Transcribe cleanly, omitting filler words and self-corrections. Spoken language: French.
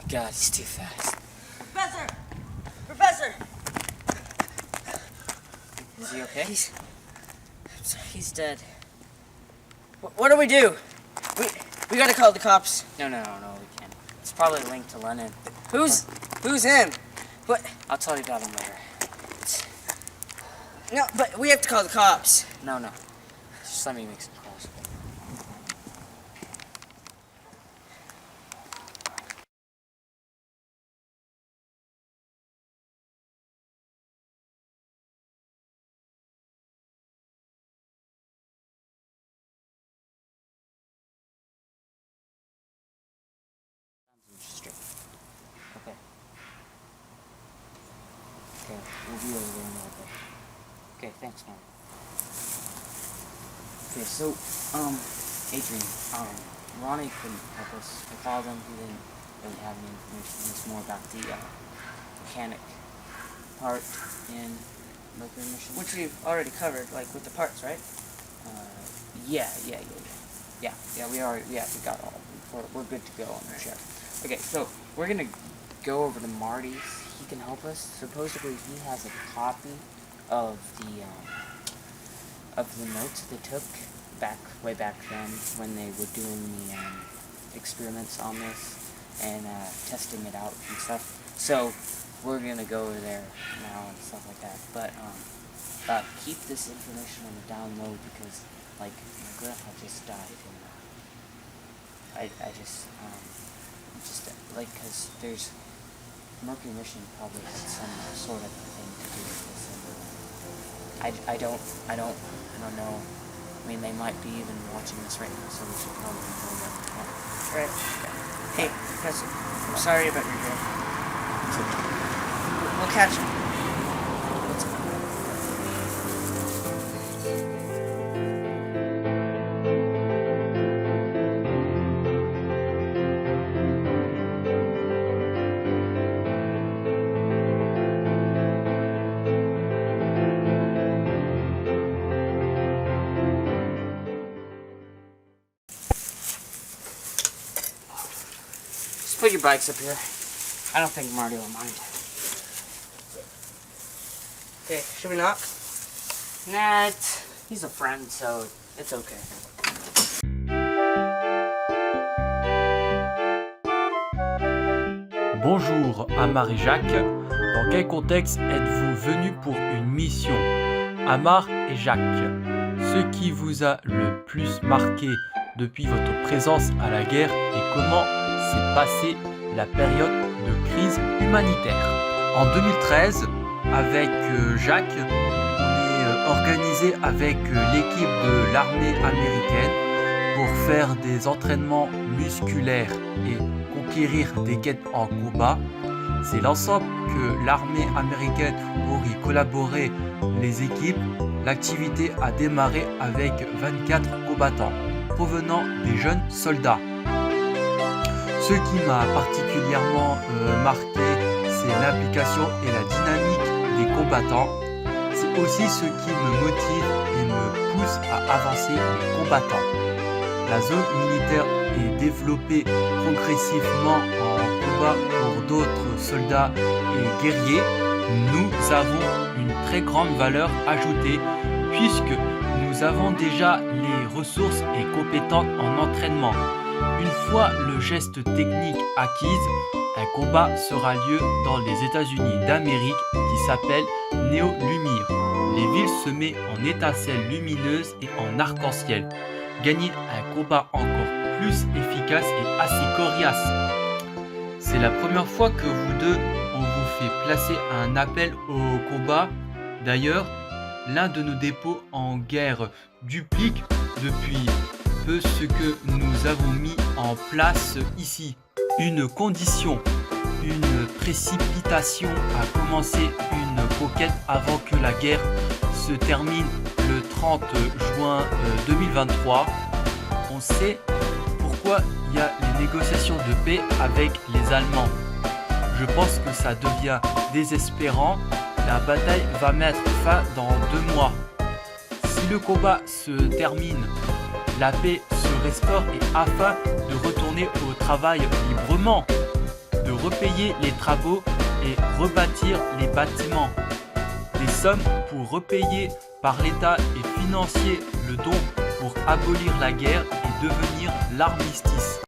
God, he's too fast. Professor! Professor! Is he okay? He's dead. What do? We gotta call the cops. No, we can't. It's probably linked to Lennon. Who's him? What? I'll tell you about him later. No, but we have to call the cops. No. Just let me make some calls. Okay. We'll be over there in a little bit. Okay, thanks, man. Okay, so, Adrian, Ronnie couldn't help us. I called him, he didn't really have any information. It's more about the, mechanic part in Mercury mission. Which we've already covered, like with the parts, right? Yeah, we got all. We're good to go on the ship. Okay, so we're gonna go over to Marty's. He can help us. Supposedly he has a copy of the notes they took way back then when they were doing the experiments on this and testing it out and stuff. So we're gonna go over there now and stuff like that. But keep this information on the down low because like my grandpa just died and I just like because there's Mercury mission probably has some sort of thing to do with this. And I don't know. I mean, they might be even watching this right now, so we should probably go over there. Right. Hey, Professor, I'm sorry about your death. We'll catch him. Put your bikes up here. I don't think Marty will mind. Okay, should we knock? Nah, he's a friend, so it's okay. Bonjour, Amar et Jacques. Dans quel contexte êtes-vous venus pour une mission? Amar et Jacques. Ce qui vous a le plus marqué depuis votre présence à la guerre et comment s'est passée la période de crise humanitaire. En 2013, avec Jacques, on est organisé avec l'équipe de l'armée américaine pour faire des entraînements musculaires et conquérir des quêtes en combat. C'est l'ensemble que l'armée américaine pour y collaborer les équipes. L'activité a démarré avec 24 combattants provenant des jeunes soldats. Ce qui m'a particulièrement marqué, c'est l'implication et la dynamique des combattants. C'est aussi ce qui me motive et me pousse à avancer les combattants. La zone militaire est développée progressivement en combat pour d'autres soldats et guerriers. Nous avons une très grande valeur ajoutée puisque nous avons déjà les ressources et compétences en entraînement. Une fois le geste technique acquise, un combat sera lieu dans les États-Unis d'Amérique qui s'appelle Néo-Lumire. Les villes se mettent en étincelles lumineuses et en arc-en-ciel. Gagner un combat encore plus efficace et assez coriace. C'est la première fois que vous deux, on vous fait placer un appel au combat. D'ailleurs, l'un de nos dépôts en guerre duplique depuis peu ce que nous avons mis en place ici. Une condition, une précipitation à commencer une conquête avant que la guerre se termine le 30 juin 2023. On sait pourquoi il y a les négociations de paix avec les Allemands. Je pense que ça devient désespérant. La bataille va mettre fin dans 2 mois. Si le combat se termine, la paix se restaure et afin de retourner au travail librement, de repayer les travaux et rebâtir les bâtiments. Des sommes pour repayer par l'État et financer le don pour abolir la guerre et devenir l'armistice.